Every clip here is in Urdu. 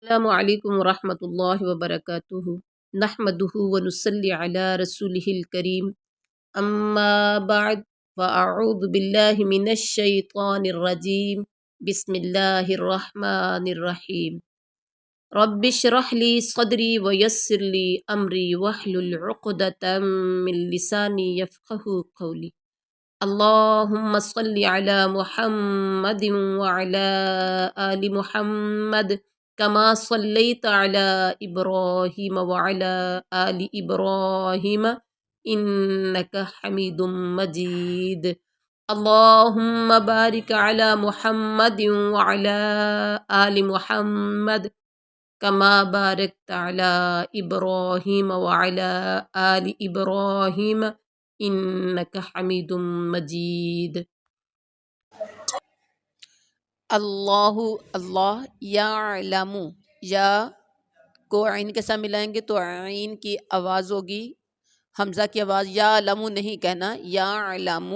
السلام علیکم ورحمۃ اللہ وبرکاتہ نحمدہ ونصلی علی رسولہ الکریم اما بعد فاعوذ باللہ من الشیطان الرجیم بسم اللہ الرحمن الرحیم رب اشرح لی صدری ویسر لی امری واحلل عقدۃ من لسانی یفقہوا قولی اللہم صل علی محمد وعلی آل محمد كما صليت على إبراهيم وعلى آل إبراهيم إنك حميد مجيد اللهم بارك على محمد وعلى آل محمد كما باركت على إبراهيم وعلى آل إبراهيم إنك حميد مجيد اللہ اللہ یعلم، یا کو عین کے ساتھ ملائیں گے تو عین کی آواز ہوگی، حمزہ کی آواز، یعلم نہیں کہنا، یعلم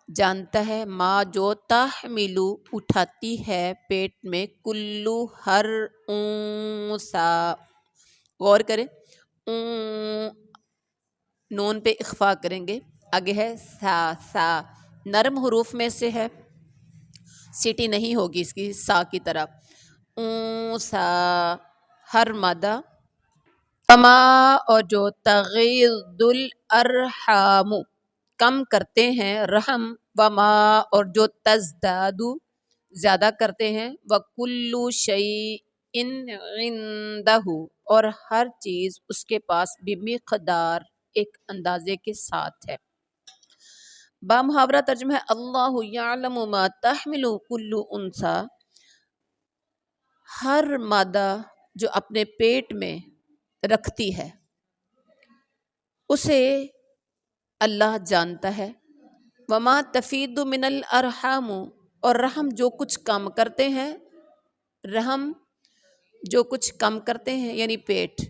جانتا ہے، ما جو تحملو اٹھاتی ہے پیٹ میں، کلو ہر انسا، غور کریں، نون پہ اخفا کریں گے، آگے ہے سا نرم حروف میں سے ہے، سیٹی نہیں ہوگی اس کی سا کی طرف، سا ہر مادہ، کما اور جو تغیض الارحام کم کرتے ہیں رحم، وما اور جو تزداد زیادہ کرتے ہیں، وکل شیء عندہ اور ہر چیز اس کے پاس بمقدار ایک اندازے کے ساتھ ہے۔ با محاورہ ترجمہ ہے اللہ یعلم ما تحمل کل انثی، ہر مادہ جو اپنے پیٹ میں رکھتی ہے اسے اللہ جانتا ہے، وما تفید من الارحام اور رحم جو کچھ کم کرتے ہیں، رحم جو کچھ کم کرتے ہیں یعنی پیٹ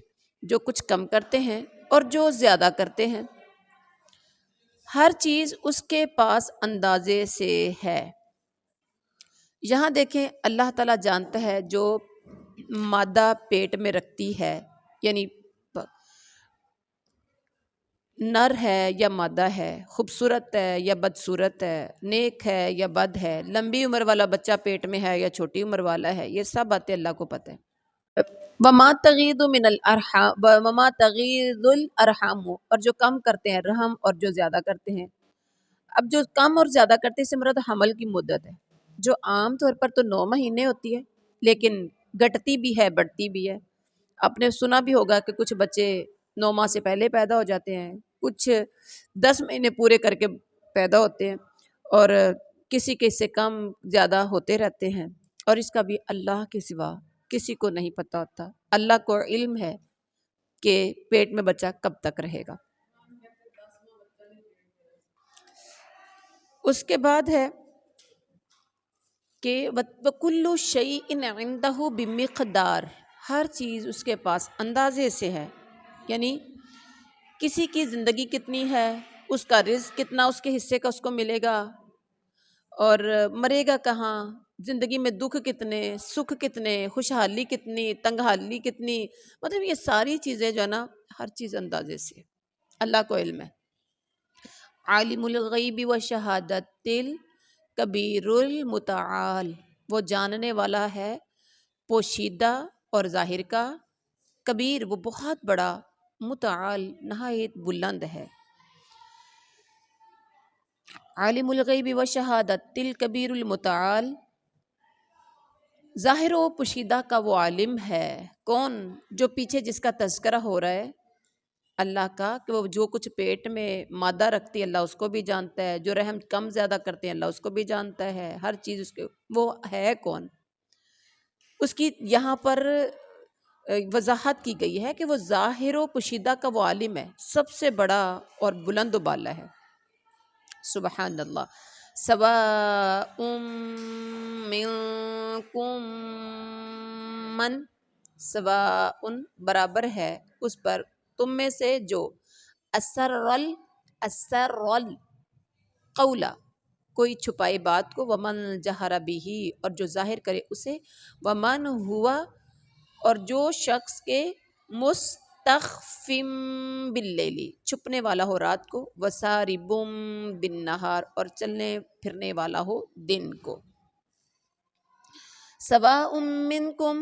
جو کچھ کم کرتے ہیں اور جو زیادہ کرتے ہیں، ہر چیز اس کے پاس اندازے سے ہے۔ یہاں دیکھیں اللہ تعالیٰ جانتا ہے جو مادہ پیٹ میں رکھتی ہے، یعنی نر ہے یا مادہ ہے، خوبصورت ہے یا بدصورت ہے، نیک ہے یا بد ہے، لمبی عمر والا بچہ پیٹ میں ہے یا چھوٹی عمر والا ہے، یہ سب باتیں اللہ کو پتہ ہے۔ وما تغیض من الارحام، وما تغیض الارحام اور جو کم کرتے ہیں رحم اور جو زیادہ کرتے ہیں۔ اب جو کم اور زیادہ کرتے ہیں، اس سے مراد حمل کی مدت ہے، جو عام طور پر تو 9 مہینے ہوتی ہے لیکن گھٹتی بھی ہے بڑھتی بھی ہے۔ آپ نے سنا بھی ہوگا کہ کچھ بچے 9 ماہ سے پہلے پیدا ہو جاتے ہیں، کچھ 10 مہینے پورے کر کے پیدا ہوتے ہیں، اور کسی کے سے کم زیادہ ہوتے رہتے ہیں، اور اس کا بھی اللہ کے سوا کسی کو نہیں پتہ ہوتا۔ اللہ کو علم ہے کہ پیٹ میں بچہ کب تک رہے گا۔ اس کے بعد ہے کہ وَكُلُّ شَيْءٍ عِندَهُ بِمِقْدَار، ہر چیز اس کے پاس اندازے سے ہے، یعنی کسی کی زندگی کتنی ہے، اس کا رزق کتنا اس کے حصے کا اس کو ملے گا، اور مرے گا کہاں، زندگی میں دکھ کتنے، سکھ کتنے، خوشحالی کتنی، تنگحالی کتنی، مطلب یہ ساری چیزیں جو ہے نا ہر چیز اندازے سے اللہ کو علم ہے۔ عالم الغیب و شہادت الکبیر المتعال، وہ جاننے والا ہے پوشیدہ اور ظاہر کا، کبیر وہ بہت بڑا، متعال نہایت بلند ہے۔ عالم الغیب و شہادت الکبیر المتعال، ظاہر و پوشیدہ کا وہ عالم ہے، کون؟ جو پیچھے جس کا تذکرہ ہو رہا ہے اللہ کا، کہ وہ جو کچھ پیٹ میں مادہ رکھتی ہے اللہ اس کو بھی جانتا ہے، جو رحم کم زیادہ کرتے ہیں اللہ اس کو بھی جانتا ہے، ہر چیز اس کے، وہ ہے کون؟ اس کی یہاں پر وضاحت کی گئی ہے کہ وہ ظاہر و پوشیدہ کا وہ عالم ہے، سب سے بڑا اور بلند و بالا ہے، سبحان اللہ۔ سواء منکم من، سواء برابر ہے اس پر تم میں سے جو اسرل قولا کوئی چھپائے بات کو، ومن جہر بھی اور جو ظاہر کرے اسے، ومن ہوا اور جو شخص کے مستخفم باللیلی چھپنے والا ہو رات کو، وساربم بالنہار اور چلنے پھرنے والا ہو دن کو، سواء منکم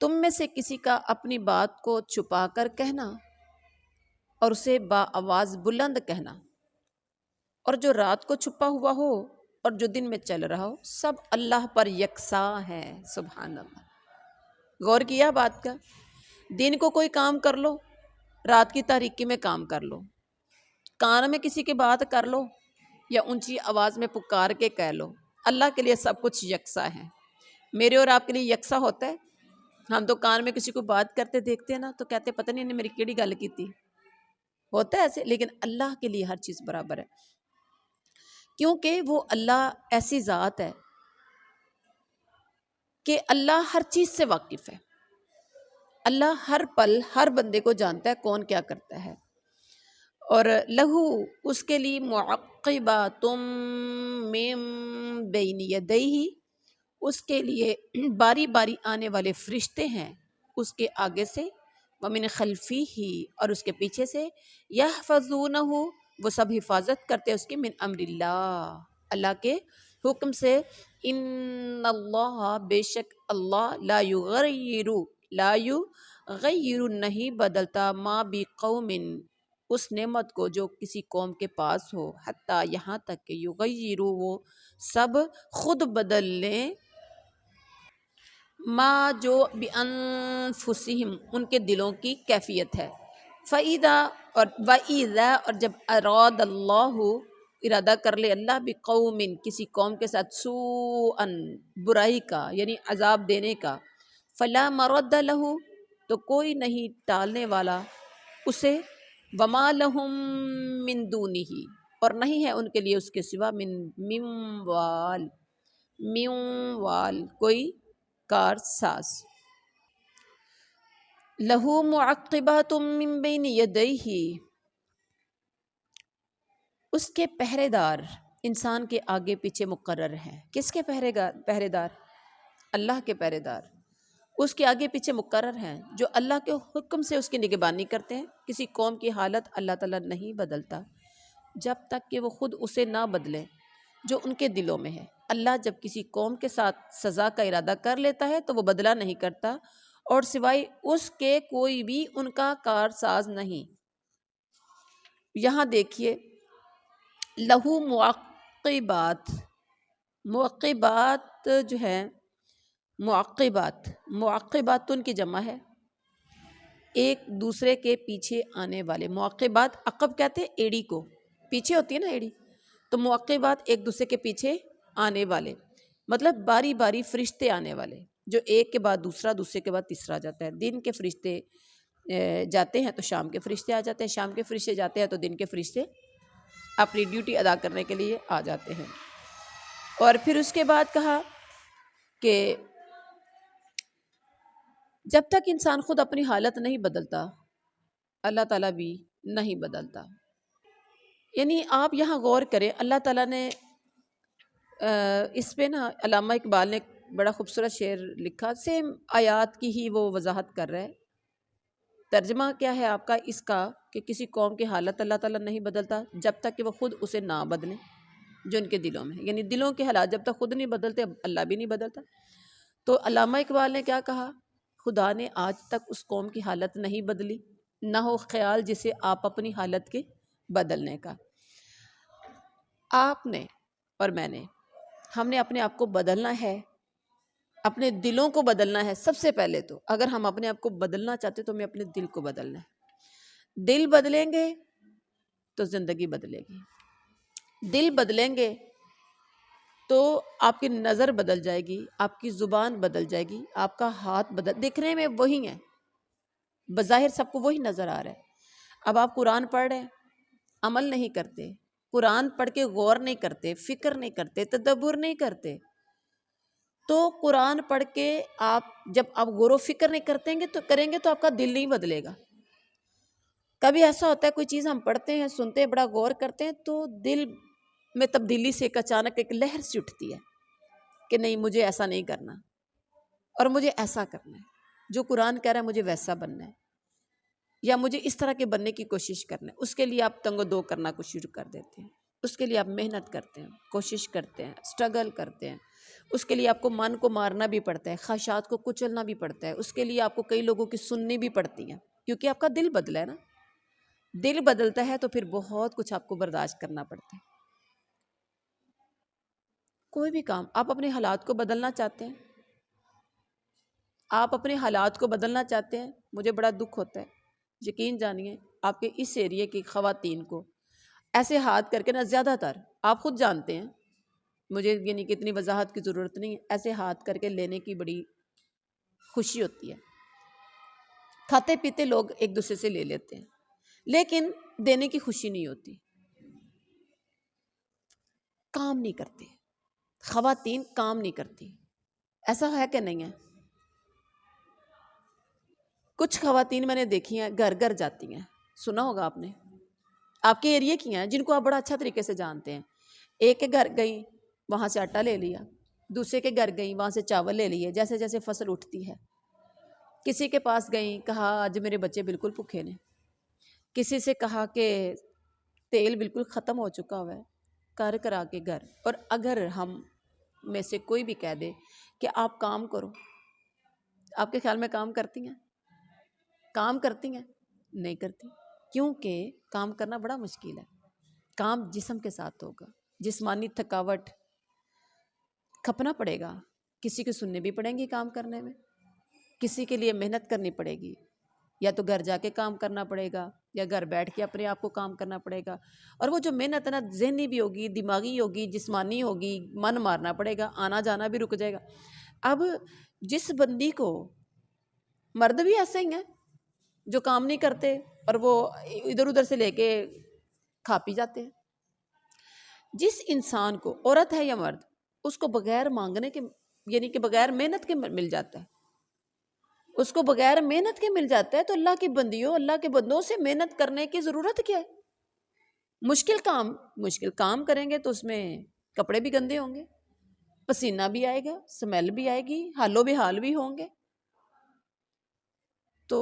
تم میں سے کسی کا اپنی بات کو چھپا کر کہنا اور اسے با آواز بلند کہنا، اور جو رات کو چھپا ہوا ہو اور جو دن میں چل رہا ہو، سب اللہ پر یکساں ہے۔ سبحان اللہ، غور کیا بات کا؟ دن کو کوئی کام کر لو، رات کی تاریکی میں کام کر لو، کان میں کسی کی بات کر لو یا اونچی آواز میں پکار کے کہہ لو، اللہ کے لیے سب کچھ یکساں ہے۔ میرے اور آپ کے لیے یکساں ہوتا ہے؟ ہم تو کان میں کسی کو بات کرتے دیکھتے ہیں نا تو کہتے پتہ نہیں انہیں میری کیڑی گل کی تھی، ہوتا ہے ایسے، لیکن اللہ کے لیے ہر چیز برابر ہے، کیونکہ وہ اللہ ایسی ذات ہے کہ اللہ ہر چیز سے واقف ہے، اللہ ہر پل ہر بندے کو جانتا ہے کون کیا کرتا ہے۔ اور لہو اس کے لیے معقبات من بین یدیہ اس کے لیے باری باری آنے والے فرشتے ہیں اس کے آگے سے، ومن خلفہ اور اس کے پیچھے سے، یحفظونہ وہ سب حفاظت کرتے ہیں اس کی، من امر اللہ اللہ کے حکم سے، ان اللہ بے شک اللہ لا یغیر نہیں بدلتا ما بقوم اس نعمت کو جو کسی قوم کے پاس ہو، حتیٰ یہاں تک کہ یغیروا وہ سب خود بدل لیں، ما جو بانفسہم ان کے دلوں کی کیفیت ہے، فَإِذَا اور وَإِذَا اور جب اراد اللہ ارادہ کر لے اللہ بقوم کسی قوم کے ساتھ سوءا برائی کا یعنی عذاب دینے کا، فلا مرد لہ تو کوئی نہیں ٹالنے والا اسے، وما لہم من دونہ اور نہیں ہے ان کے لیے اس کے سوا، من وال کوئی کارساز، لہو معقبات من بین یدیہ اس کے پہرے دار انسان کے آگے پیچھے مقرر ہیں۔ کس کے پہرے دار؟ اللہ کے پہرے دار اس کے آگے پیچھے مقرر ہیں جو اللہ کے حکم سے اس کی نگہبانی کرتے ہیں۔ کسی قوم کی حالت اللہ تعالیٰ نہیں بدلتا جب تک کہ وہ خود اسے نہ بدلیں جو ان کے دلوں میں ہے۔ اللہ جب کسی قوم کے ساتھ سزا کا ارادہ کر لیتا ہے تو وہ بدلہ نہیں کرتا، اور سوائے اس کے کوئی بھی ان کا کارساز نہیں۔ یہاں دیکھیے لہو معقبات، معقبات جو ہے معقبات ان کی جمع ہے، ایک دوسرے کے پیچھے آنے والے، معقبات عقب کہتے ہیں ایڑی کو، پیچھے ہوتی ہے نا ایڑی، تو معقبات ایک دوسرے کے پیچھے آنے والے، مطلب باری باری فرشتے آنے والے جو ایک کے بعد دوسرا دوسرے کے بعد تیسرا جاتا ہے۔ دن کے فرشتے جاتے ہیں تو شام کے فرشتے آ جاتے ہیں، شام کے فرشتے جاتے ہیں تو دن کے فرشتے اپنی ڈیوٹی ادا کرنے کے لیے آ جاتے ہیں۔ اور پھر اس کے بعد کہا کہ جب تک انسان خود اپنی حالت نہیں بدلتا اللہ تعالیٰ بھی نہیں بدلتا۔ یعنی آپ یہاں غور کریں، اللہ تعالیٰ نے اس پہ نا علامہ اقبال نے بڑا خوبصورت شعر لکھا، سیم آیات کی ہی وہ وضاحت کر رہا ہے۔ ترجمہ کیا ہے آپ کا اس کا کہ کسی قوم کی حالت اللہ تعالیٰ نہیں بدلتا جب تک کہ وہ خود اسے نہ بدلیں جو ان کے دلوں میں ہے، یعنی دلوں کے حالات جب تک خود نہیں بدلتے اللہ بھی نہیں بدلتا۔ تو علامہ اقبال نے کیا کہا، خدا نے آج تک اس قوم کی حالت نہیں بدلی، نہ ہو خیال جسے آپ اپنی حالت کے بدلنے کا۔ آپ نے اور میں نے، ہم نے اپنے آپ کو بدلنا ہے، اپنے دلوں کو بدلنا ہے سب سے پہلے۔ تو اگر ہم اپنے آپ کو بدلنا چاہتے تو ہمیں اپنے دل کو بدلنا ہے۔ دل بدلیں گے تو زندگی بدلے گی، دل بدلیں گے تو آپ کی نظر بدل جائے گی، آپ کی زبان بدل جائے گی، آپ کا ہاتھ دکھنے میں وہی ہے، بظاہر سب کو وہی نظر آ رہا ہے۔ اب آپ قرآن پڑھ رہے ہیں، عمل نہیں کرتے، قرآن پڑھ کے غور نہیں کرتے، فکر نہیں کرتے، تدبر نہیں کرتے، تو قرآن پڑھ کے جب آپ غور و فکر نہیں کریں گے تو آپ کا دل نہیں بدلے گا۔ کبھی ایسا ہوتا ہے کوئی چیز ہم پڑھتے ہیں، سنتے ہیں، بڑا غور کرتے ہیں تو دل میں تبدیلی سے اچانک ایک لہر سی اٹھتی ہے کہ نہیں، مجھے ایسا نہیں کرنا اور مجھے ایسا کرنا ہے۔ جو قرآن کہہ رہا ہے مجھے ویسا بننا ہے یا مجھے اس طرح کے بننے کی کوشش کرنا ہے، اس کے لیے آپ تنگ و دو کرنا کو شروع کر دیتے ہیں، اس کے لیے آپ محنت کرتے ہیں، کوشش کرتے ہیں، سٹرگل کرتے ہیں، اس کے لیے آپ کو من کو مارنا بھی پڑتا ہے، خواہشات کو کچلنا بھی پڑتا ہے، اس کے لیے آپ کو کئی لوگوں کی سننی بھی پڑتی ہیں، کیونکہ آپ کا دل بدلا ہے نا، دل بدلتا ہے تو پھر بہت کچھ آپ کو برداشت کرنا پڑتا ہے۔ کوئی بھی کام آپ اپنے حالات کو بدلنا چاہتے ہیں، آپ اپنے حالات کو بدلنا چاہتے ہیں، مجھے بڑا دکھ ہوتا ہے، یقین جانیے آپ کے اس ایریے کی خواتین کو ایسے ہاتھ کر کے نا، زیادہ تر آپ خود جانتے ہیں، مجھے یعنی کہ اتنی وضاحت کی ضرورت نہیں ہے، ایسے ہاتھ کر کے لینے کی بڑی خوشی ہوتی ہے، کھاتے پیتے لوگ ایک دوسرے سے لے لیتے ہیں، لیکن دینے کی خوشی نہیں ہوتی، کام نہیں کرتے، خواتین کام نہیں کرتی، ایسا ہے کہ نہیں ہے؟ کچھ خواتین میں نے دیکھی ہیں گھر گھر جاتی ہیں، سنا ہوگا آپ نے، آپ کے ایریے کی ہیں جن کو آپ بڑا اچھا طریقے سے جانتے ہیں، ایک کے گھر گئی وہاں سے آٹا لے لیا، دوسرے کے گھر گئی وہاں سے چاول لے لیے، جیسے جیسے فصل اٹھتی ہے، کسی کے پاس گئیں کہا آج میرے بچے بالکل بھوکے نے، کسی سے کہا کہ تیل بالکل ختم ہو چکا ہوا ہے، کر کرا کے گھر۔ اور اگر ہم میں سے کوئی بھی کہہ دے کہ آپ کام کرو، آپ کے خیال میں کام کرتی ہیں؟ کام کرتی ہیں؟ نہیں کرتی، کیونکہ کام کرنا بڑا مشکل ہے، کام جسم کے ساتھ ہوگا، جسمانی تھکاوٹ کھپنا پڑے گا، کسی کی سننے بھی پڑیں گی کام کرنے میں، کسی کے لیے محنت کرنی پڑے گی، یا تو گھر جا کے کام کرنا پڑے گا یا گھر بیٹھ کے اپنے آپ کو کام کرنا پڑے گا، اور وہ جو محنت ہے نا ذہنی بھی ہوگی، دماغی ہوگی، جسمانی ہوگی، من مارنا پڑے گا، آنا جانا بھی رک جائے گا۔ اب جس بندی کو، مرد بھی ایسے ہی ہیں جو کام نہیں کرتے اور وہ ادھر ادھر سے لے کے کھا پی جاتے ہیں، جس انسان کو، عورت ہے یا مرد، اس کو بغیر مانگنے کے یعنی کہ بغیر محنت کے مل جاتا ہے، اس کو بغیر محنت کے مل جاتا ہے، تو اللہ کی بندیوں، اللہ کے بندوں سے محنت کرنے کی ضرورت کیا ہے؟ مشکل کام کریں گے تو اس میں کپڑے بھی گندے ہوں گے، پسینہ بھی آئے گا، سمیل بھی آئے گی، حال و بحال بھی ہوں گے۔ تو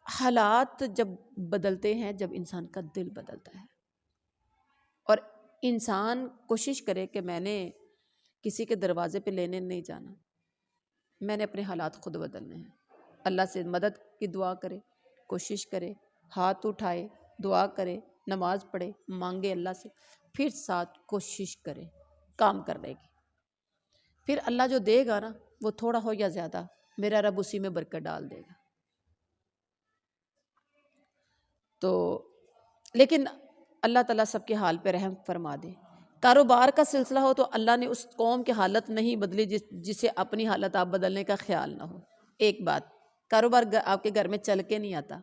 حالات جب بدلتے ہیں، جب انسان کا دل بدلتا ہے، اور انسان کوشش کرے کہ میں نے کسی کے دروازے پہ لینے نہیں جانا، میں نے اپنے حالات خود بدلنے ہیں، اللہ سے مدد کی دعا کرے، کوشش کرے، ہاتھ اٹھائے، دعا کرے، نماز پڑھے، مانگے اللہ سے، پھر ساتھ کوشش کرے کام کرنے کی، پھر اللہ جو دے گا نا، وہ تھوڑا ہو یا زیادہ، میرا رب اسی میں برکت ڈال دے گا۔ تو لیکن اللہ تعالیٰ سب کے حال پہ رحم فرما دے۔ کاروبار کا سلسلہ ہو تو اللہ نے اس قوم کی حالت نہیں بدلی جسے اپنی حالت آپ بدلنے کا خیال نہ ہو۔ ایک بات، کاروبار آپ کے گھر میں چل کے نہیں آتا،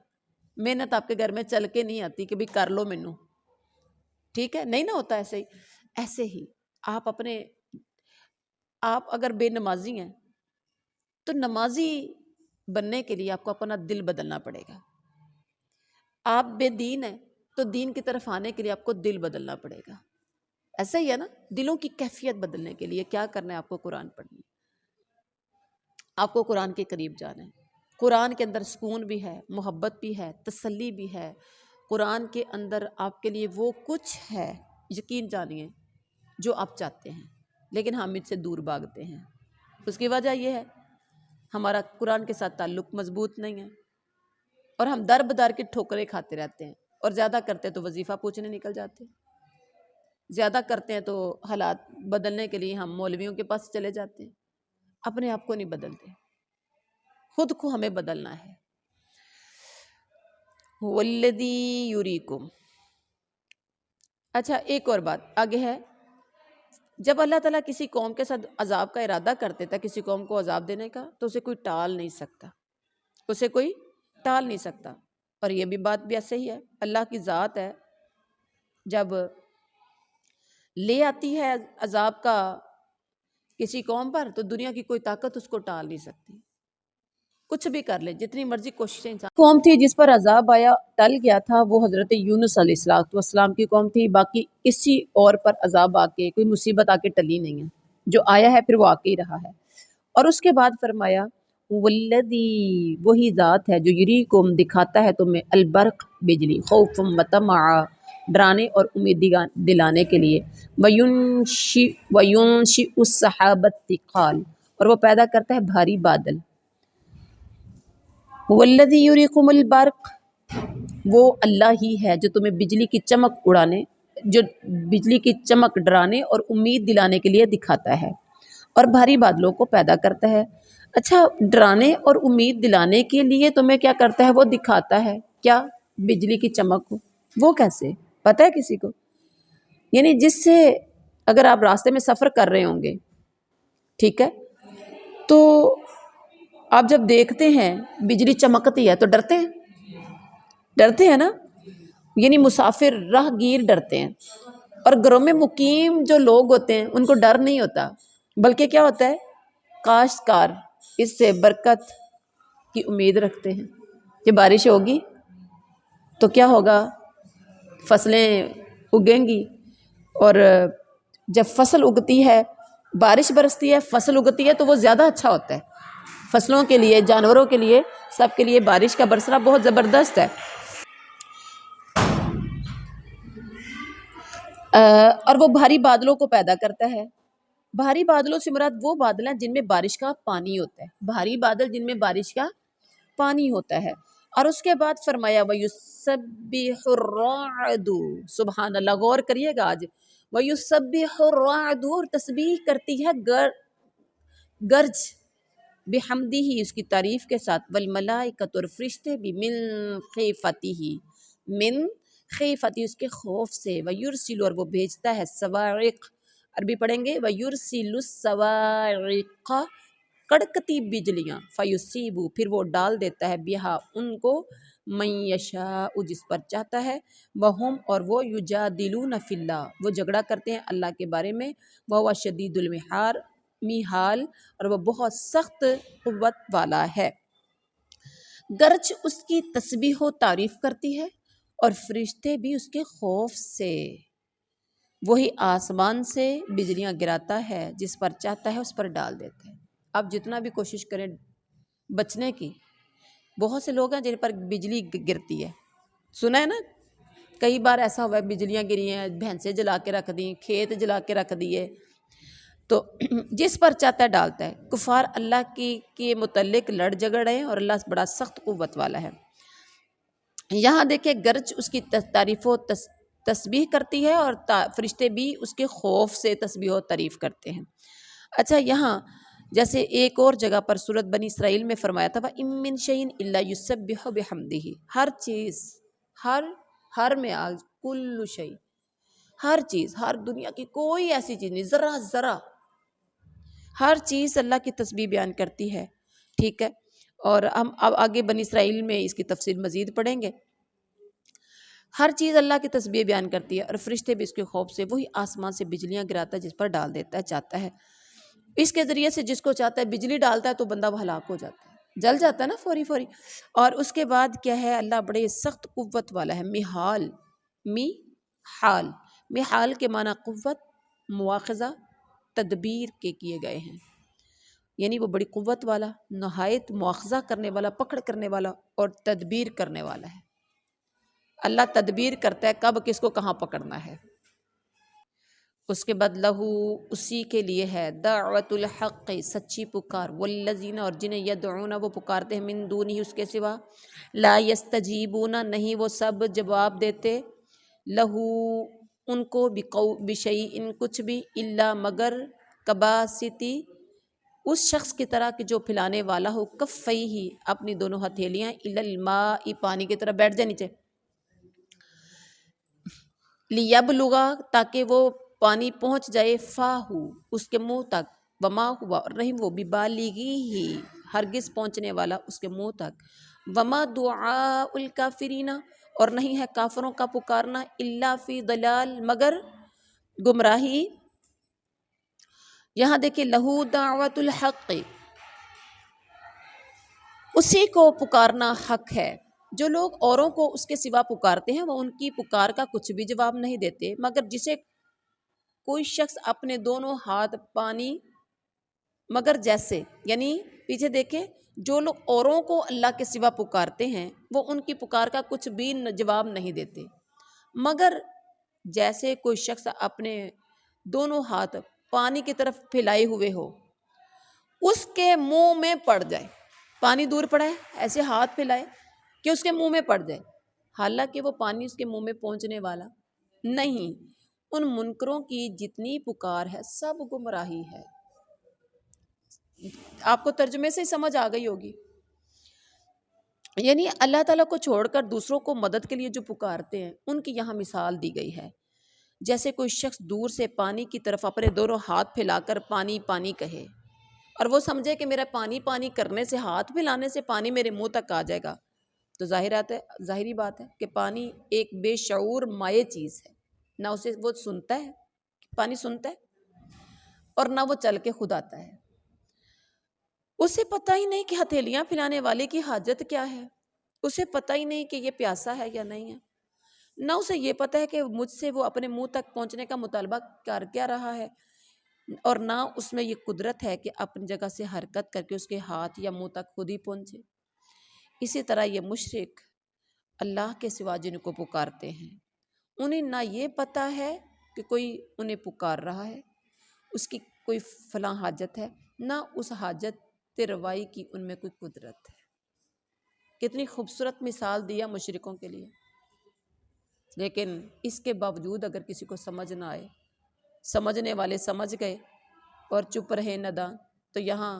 محنت آپ کے گھر میں چل کے نہیں آتی کہ بھی کر لو مینوں، ٹھیک ہے، نہیں نہ ہوتا ایسے ہی۔ ایسے ہی آپ اگر بے نمازی ہیں تو نمازی بننے کے لیے آپ کو اپنا دل بدلنا پڑے گا، آپ بے دین ہیں تو دین کی طرف آنے کے لیے آپ کو دل بدلنا پڑے گا، ایسا ہی ہے نا۔ دلوں کی کیفیت بدلنے کے لیے کیا کرنا ہے؟ آپ کو قرآن پڑھنا ہے، آپ کو قرآن کے قریب جانا ہے، قرآن کے اندر سکون بھی ہے، محبت بھی ہے، تسلی بھی ہے، قرآن کے اندر آپ کے لیے وہ کچھ ہے، یقین جانیے، جو آپ چاہتے ہیں، لیکن ہم اس سے دور بھاگتے ہیں۔ اس کی وجہ یہ ہے ہمارا قرآن کے ساتھ تعلق مضبوط نہیں ہے، اور ہم در بدر کی ٹھوکریں کھاتے رہتے ہیں، اور زیادہ کرتے ہیں تو وظیفہ پوچھنے نکل جاتے ہیں، زیادہ کرتے ہیں تو حالات بدلنے کے لیے ہم مولویوں کے پاس چلے جاتے ہیں، اپنے آپ کو نہیں بدلتے، خود کو ہمیں بدلنا ہے۔ والذی یریکم، اچھا ایک اور بات آگے ہے، جب اللہ تعالیٰ کسی قوم کے ساتھ عذاب کا ارادہ کرتے تھا، کسی قوم کو عذاب دینے کا، تو اسے کوئی ٹال نہیں سکتا، اسے کوئی ٹال نہیں سکتا، اور یہ بھی بات بھی ایسے ہی ہے، اللہ کی ذات ہے، جب لے آتی ہے عذاب کا کسی قوم پر تو دنیا کی کوئی طاقت اس کو ٹال نہیں سکتی، کچھ بھی کر لے، جتنی مرضی کوششیں انسان۔ قوم تھی جس پر عذاب آیا ٹل گیا تھا، وہ حضرت یونس علیہ السلام کی قوم تھی، باقی کسی اور پر عذاب آ کے، کوئی مصیبت آ کے ٹلی نہیں ہے، جو آیا ہے پھر وہ آ کے ہی رہا ہے۔ اور اس کے بعد فرمایا والذی وہی ذات ہے جو یریکم دکھاتا ہے تمہیں البرق بجلی خوف مطمع ڈرانے اور امید دلانے کے لیے وینشئ السحاب الثقال اور وہ پیدا کرتا ہے بھاری بادل والذی یریکم البرق وہ اللہ ہی ہے جو تمہیں بجلی کی چمک اڑانے جو بجلی کی چمک ڈرانے اور امید دلانے کے لیے دکھاتا ہے اور بھاری بادلوں کو پیدا کرتا ہے اچھا ڈرانے اور امید دلانے کے لیے تمہیں کیا کرتا ہے وہ دکھاتا ہے کیا بجلی کی چمک ہو وہ کیسے پتہ ہے کسی کو یعنی جس سے اگر آپ راستے میں سفر کر رہے ہوں گے ٹھیک ہے تو آپ جب دیکھتے ہیں بجلی چمکتی ہے تو ڈرتے ہیں نا یعنی مسافر راہ گیر ڈرتے ہیں اور گھروں میں مقیم جو لوگ ہوتے ہیں ان کو ڈر نہیں ہوتا بلکہ کیا ہوتا ہے کاشتکار اس سے برکت کی امید رکھتے ہیں کہ بارش ہوگی تو کیا ہوگا فصلیں اگیں گی اور جب فصل اگتی ہے بارش برستی ہے فصل اگتی ہے تو وہ زیادہ اچھا ہوتا ہے فصلوں کے لیے جانوروں کے لیے سب کے لیے بارش کا برسنا بہت زبردست ہے اور وہ بھاری بادلوں کو پیدا کرتا ہے بھاری بادلوں سے مراد وہ بادل ہیں جن میں بارش کا پانی ہوتا ہے بھاری بادل جن میں بارش کا پانی ہوتا ہے اور اس کے بعد فرمایا وَيُسَبِّحُ الرَّعْدُ سبحان اللہ غور کریے گا آج وَيُسَبِّحُ الرَّعْدُ اور تسبیح کرتی ہے گرج بحمدہ اس کی تعریف کے ساتھ والملائکۃ اور فرشتے بھی من خیفتی اس کے خوف سے ویرسل اور وہ بھیجتا ہے صواعق عربی پڑھیں گے ویرسل الصواعق کڑکتی بجلیاں فیصیبو پھر وہ ڈال دیتا ہے بہا ان کو من یشاء جس پر چاہتا ہے وہم اور وہ یجادلون فی اللہ وہ جھگڑا کرتے ہیں اللہ کے بارے میں وہ شدید میحال اور وہ بہت سخت قوت والا ہے گرج اس کی تسبیح و تعریف کرتی ہے اور فرشتے بھی اس کے خوف سے وہی آسمان سے بجلیاں گراتا ہے جس پر چاہتا ہے اس پر ڈال دیتا ہے آپ جتنا بھی کوشش کریں بچنے کی بہت سے لوگ ہیں جن پر بجلی گرتی ہے سنا ہے نا کئی بار ایسا ہوا ہے بجلیاں گری ہیں بھینسیں جلا کے رکھ دیں کھیت جلا کے رکھ دیے تو جس پر چاہتا ہے ڈالتا ہے کفار اللہ کے متعلق لڑ جھگڑ رہے ہیں اور اللہ بڑا سخت قوت والا ہے یہاں دیکھیں گرج اس کی تعریف و تسبیح کرتی ہے اور فرشتے بھی اس کے خوف سے تسبیح و تعریف کرتے ہیں اچھا یہاں جیسے ایک اور جگہ پر سورۃ بنی اسرائیل میں فرمایا تھا وَإِن مِّن شَيْءٍ إِلَّا يُسَبِّحُ بِحَمْدِهِ ہر چیز ہر میں آج کل شیء ہر چیز ہر دنیا کی کوئی ایسی چیز نہیں ذرا ہر چیز اللہ کی تسبیح بیان کرتی ہے ٹھیک ہے اور ہم اب آگے بنی اسرائیل میں اس کی تفصیل مزید پڑھیں گے ہر چیز اللہ کی تسبیح بیان کرتی ہے اور فرشتے بھی اس کے خوف سے وہی آسمان سے بجلیاں گراتا ہے جس پر ڈال دیتا ہے چاہتا ہے اس کے ذریعے سے جس کو چاہتا ہے بجلی ڈالتا ہے تو بندہ وہ ہلاک ہو جاتا ہے جل جاتا ہے نا فوری اور اس کے بعد کیا ہے اللہ بڑے سخت قوت والا ہے میحال کے معنی قوت مواخذہ تدبیر کے کیے گئے ہیں یعنی وہ بڑی قوت والا نہایت مواخذہ کرنے والا پکڑ کرنے والا اور تدبیر کرنے والا ہے اللہ تدبیر کرتا ہے کب کس کو کہاں پکڑنا ہے اس کے بعد لہو اسی کے لیے ہے دعوت الحق سچی پکار والذین اور جنہیں یدعون وہ پکارتے ہیں من دونہ اس کے سوا لا یستجیبون نہیں وہ سب جواب دیتے لہو ان کو بشیء کچھ بھی الا مگر کباستی اس شخص کی طرح کہ جو پھیلانے والا ہو کفیہ اپنی دونوں ہتھیلیاں الی الماء پانی کی طرح بیٹھ جائے نیچے لیبلغا تاکہ وہ پانی پہنچ جائے فاہو اس کے منہ تک وما ہوا اور نہیں وہ ببالغی ہی ہرگز پہنچنے والا اس کے منہ تک وما دعاء الکافرین اور نہیں ہے کافروں کا پکارنا الا فی ضلال مگر گمراہی یہاں دیکھیں لہو دعوت الحق اسی کو پکارنا حق ہے جو لوگ اوروں کو اس کے سوا پکارتے ہیں وہ ان کی پکار کا کچھ بھی جواب نہیں دیتے مگر جسے کوئی شخص اپنے دونوں ہاتھ پانی مگر جیسے یعنی پیچھے دیکھیں جو لوگ اوروں کو اللہ کے سوا پکارتے ہیں وہ ان کی پکار کا کچھ بھی جواب نہیں دیتے، مگر جیسے کوئی شخص اپنے دونوں ہاتھ پانی کی طرف پھیلائے ہوئے ہو، اس کے منہ میں پڑ جائے، پانی دور پڑا ہے ایسے ہاتھ پھیلائے کہ اس کے منہ میں پڑ جائے، حالانکہ وہ پانی اس کے منہ میں پہنچنے والا نہیں۔ ان منکروں کی جتنی پکار ہے سب گمراہی ہے۔ آپ کو ترجمے سے سمجھ آ گئی ہوگی، یعنی اللہ تعالیٰ کو چھوڑ کر دوسروں کو مدد کے لیے جو پکارتے ہیں ان کی یہاں مثال دی گئی ہے، جیسے کوئی شخص دور سے پانی کی طرف اپنے دونوں ہاتھ پھیلا کر پانی پانی کہے اور وہ سمجھے کہ میرا پانی پانی کرنے سے، ہاتھ پھیلانے سے پانی میرے منہ تک آ جائے گا، تو ظاہری بات ہے کہ پانی ایک بے شعور مائع چیز ہے، نہ اسے وہ سنتا ہے، پانی سنتا ہے، اور نہ وہ چل کے خود آتا ہے۔ اسے پتہ ہی نہیں کہ ہتھیلیاں پھیلانے والے کی حاجت کیا ہے، اسے پتہ ہی نہیں کہ یہ پیاسا ہے یا نہیں ہے، نہ اسے یہ پتہ ہے کہ مجھ سے وہ اپنے منہ تک پہنچنے کا مطالبہ کر کیا رہا ہے، اور نہ اس میں یہ قدرت ہے کہ اپنی جگہ سے حرکت کر کے اس کے ہاتھ یا منہ تک خود ہی پہنچے۔ اسی طرح یہ مشرک اللہ کے سوا جن کو پکارتے ہیں انہیں نہ یہ پتہ ہے کہ کوئی انہیں پکار رہا ہے، اس کی کوئی فلاں حاجت ہے، نہ اس حاجت روائی کی ان میں کوئی قدرت ہے۔ کتنی خوبصورت مثال دیا مشرکوں کے لیے، لیکن اس کے باوجود اگر کسی کو سمجھ نہ آئے، سمجھنے والے سمجھ گئے اور چپ رہے ندان، تو یہاں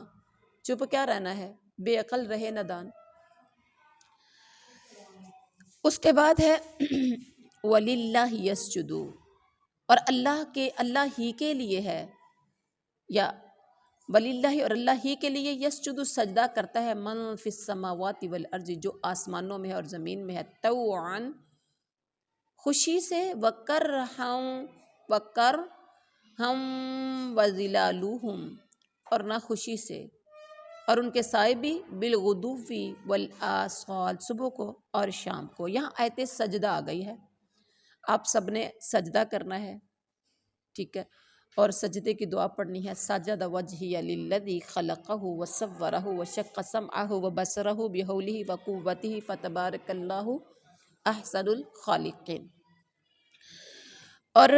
چپ کیا رہنا ہے، بے عقل رہے ندان۔ اس کے بعد ہے وَلِلَّهِ يَسْجُدُ، اور اللہ ہی کے لیے ہے، یا وَلِلَّهِ اور اللہ ہی کے لیے یسجد سجدہ کرتا ہے، من فی السماوات والارض جو آسمانوں میں ہے اور زمین میں ہے، طوعا خوشی سے، وَكَرْهًا وَظِلَالُهُمْ اور نہ خوشی سے، اور ان کے سائے بھی، بالغدو والآصال صبح کو اور شام کو۔ یہاں آیت سجدہ آ گئی ہے، آپ سب نے سجدہ کرنا ہے، ٹھیک ہے، اور سجدے کی دعا پڑھنی ہے، سجد وجہی للذی خلقہ وصورہ وشق سمعہ وبصرہ بحولہ وقوتہ فتبارک اللہ احسن الخالقین۔ اور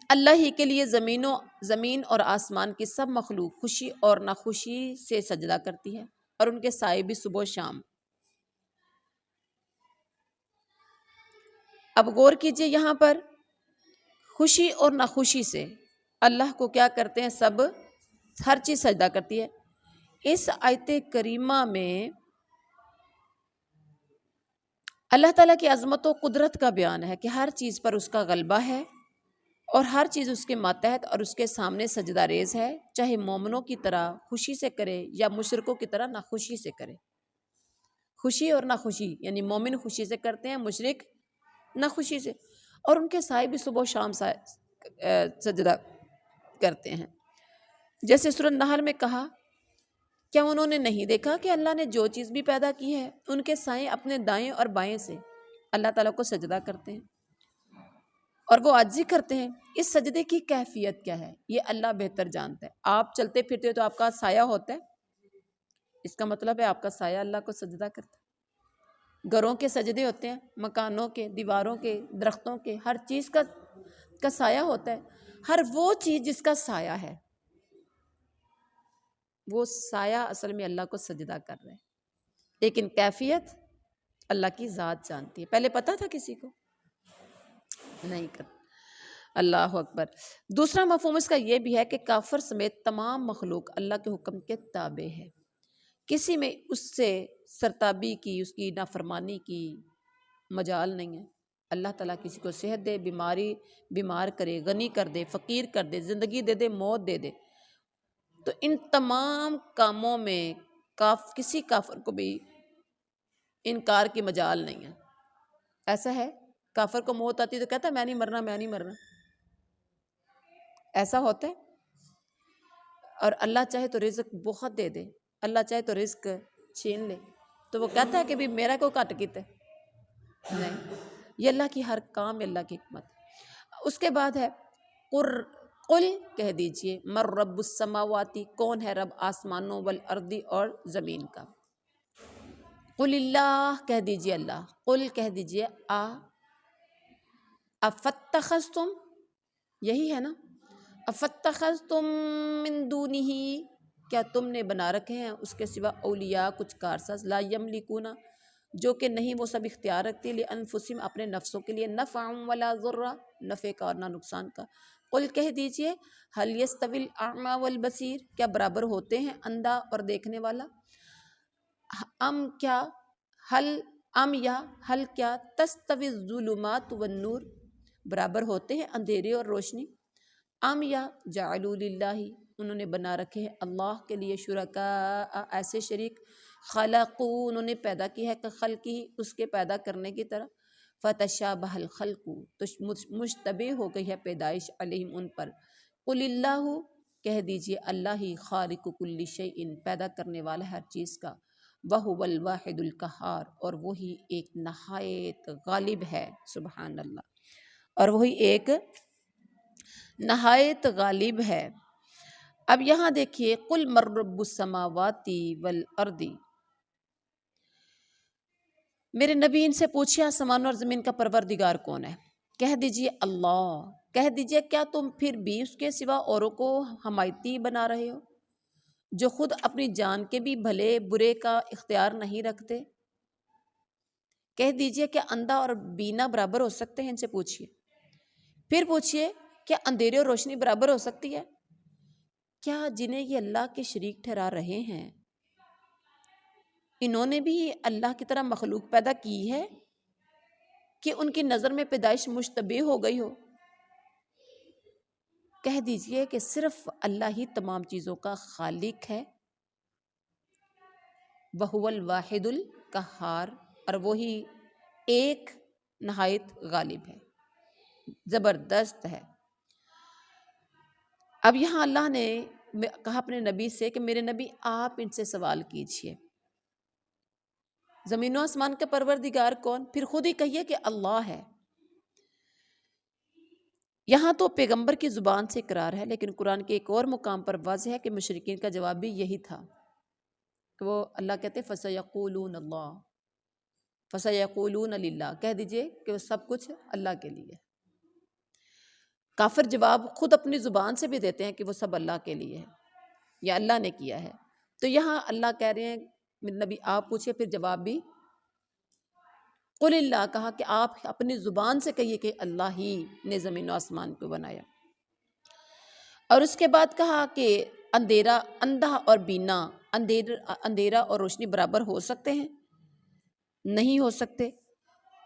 اللہ ہی کے لیے زمین اور آسمان کی سب مخلوق خوشی اور ناخوشی سے سجدہ کرتی ہے، اور ان کے سائے بھی صبح و شام۔ اب غور کیجئے، یہاں پر خوشی اور ناخوشی سے اللہ کو کیا کرتے ہیں، سب ہر چیز سجدہ کرتی ہے۔ اس آیت کریمہ میں اللہ تعالیٰ کی عظمت و قدرت کا بیان ہے کہ ہر چیز پر اس کا غلبہ ہے اور ہر چیز اس کے ماتحت اور اس کے سامنے سجدہ ریز ہے، چاہے مومنوں کی طرح خوشی سے کرے یا مشرکوں کی طرح ناخوشی سے کرے۔ خوشی اور ناخوشی، یعنی مومن خوشی سے کرتے ہیں، مشرک ناخوشی سے، اور ان کے سائے بھی صبح و شام سجدہ کرتے ہیں۔ جیسے سورۃ النحل میں کہا، کیا انہوں نے نہیں دیکھا کہ اللہ نے جو چیز بھی پیدا کی ہے ان کے سائے اپنے دائیں اور بائیں سے اللہ تعالیٰ کو سجدہ کرتے ہیں اور وہ عاجزی کرتے ہیں۔ اس سجدے کی کیفیت کیا ہے یہ اللہ بہتر جانتا ہے۔ آپ چلتے پھرتے ہو تو آپ کا سایہ ہوتا ہے، اس کا مطلب ہے آپ کا سایہ اللہ کو سجدہ کرتا ہے۔ گھروں کے سجدے ہوتے ہیں، مکانوں کے، دیواروں کے، درختوں کے، ہر چیز کا سایہ ہوتا ہے۔ ہر وہ چیز جس کا سایہ ہے، وہ سایہ اصل میں اللہ کو سجدہ کر رہے ہیں، لیکن کیفیت اللہ کی ذات جانتی ہے۔ پہلے پتہ تھا کسی کو؟ نہیں کرتا۔ اللہ اکبر۔ دوسرا مفہوم اس کا یہ بھی ہے کہ کافر سمیت تمام مخلوق اللہ کے حکم کے تابع ہے، کسی میں اس سے سرتابی کی، اس کی نافرمانی کی مجال نہیں ہے۔ اللہ تعالیٰ کسی کو صحت دے، بیمار کرے، غنی کر دے، فقیر کر دے، زندگی دے دے، موت دے دے، تو ان تمام کاموں میں کسی کافر کو بھی انکار کی مجال نہیں ہے۔ ایسا ہے کافر کو موت آتی ہے تو کہتا ہے میں نہیں مرنا، میں نہیں مرنا، ایسا ہوتا ہے؟ اور اللہ چاہے تو رزق بہت دے دے، اللہ چاہے تو رزق چھین لے، تو وہ کہتا ہے کہ بھی میرا کو کٹ کیتے؟ نہیں، یہ اللہ کی ہر کام میں اللہ کی حکمت۔ اس کے بعد ہے قل کہہ دیجئے، من رب السماواتی کون ہے رب آسمانوں والارض اور زمین کا۔ قل اللہ کہہ دیجئے اللہ، قل کہہ دیجئے افتخذتم، یہی ہے نا، افتخذتم من دونہ، کیا تم نے بنا رکھے ہیں اس کے سوا اولیاء کچھ کارساز، لا یملکون جو کہ نہیں وہ سب اختیار رکھتے، لانفسہم اپنے نفسوں کے لیے، نفعا ولا ضرا نفع کا اور نہ نقصان کا۔ قل کہہ دیجئے هل یستوی الاعمی والبصیر کیا برابر ہوتے ہیں اندھا اور دیکھنے والا، کیا حل کیا تستوی الظلمات والنور برابر ہوتے ہیں اندھیرے اور روشنی، یا جعلوا للہ انہوں نے بنا رکھے ہیں اللہ کے لیے شرکاء ایسے شریک، خلقو انہوں نے پیدا کی ہے خلقی اس کے پیدا کرنے کی طرح، فتشابہ الخلق تو مشتبہ ہو گئی ہے پیدائش علیہم ان پر، قل اللہ کہہ دیجئے اللہ ہی خالق کل شیء پیدا کرنے والا ہر چیز کا، وَهُوَ الْوَاحِدُ الْقَهَّارُ اور وہی ایک نہایت غالب ہے، سبحان اللہ، اور وہی ایک نہایت غالب ہے۔ اب یہاں دیکھیے قل من رب السماوات والارض، میرے نبی ان سے پوچھے آسمان اور زمین کا پروردگار کون ہے، کہہ دیجئے اللہ، کہہ دیجئے کیا تم پھر بھی اس کے سوا اوروں کو حمایتی بنا رہے ہو جو خود اپنی جان کے بھی بھلے برے کا اختیار نہیں رکھتے، کہہ دیجئے کیا اندھا اور بینا برابر ہو سکتے ہیں، ان سے پوچھئے، پھر پوچھئے کیا اندھیرے اور روشنی برابر ہو سکتی ہے، کیا جنہیں یہ اللہ کے شریک ٹھہرا رہے ہیں انہوں نے بھی اللہ کی طرح مخلوق پیدا کی ہے کہ ان کی نظر میں پیدائش مشتبہ ہو گئی ہو، کہہ دیجئے کہ صرف اللہ ہی تمام چیزوں کا خالق ہے، وَهُوَ الْوَاحِدُ الْقَهَّارُ اور وہی ایک نہایت غالب ہے، زبردست ہے۔ اب یہاں اللہ نے کہا اپنے نبی سے کہ میرے نبی آپ ان سے سوال کیجئے زمین و آسمان کا پروردگار کون، پھر خود ہی کہیے کہ اللہ ہے۔ یہاں تو پیغمبر کی زبان سے اقرار ہے، لیکن قرآن کے ایک اور مقام پر واضح ہے کہ مشرکین کا جواب بھی یہی تھا کہ وہ اللہ کہتے فَسَيَقُولُونَ اللَّهُ فَسَيَقُولُونَ لِلَّهِ کہہ دیجئے کہ وہ سب کچھ اللہ کے لیے، کافر جواب خود اپنی زبان سے بھی دیتے ہیں کہ وہ سب اللہ کے لیے ہے یا اللہ نے کیا ہے، تو یہاں اللہ کہہ رہے ہیں میرے نبی آپ پوچھے، پھر جواب بھی قل اللہ کہا کہ آپ اپنی زبان سے کہیے کہ اللہ ہی نے زمین و آسمان کو بنایا، اور اس کے بعد کہا کہ اندھا اور بینا، اندھیرا اور روشنی برابر ہو سکتے ہیں، نہیں ہو سکتے،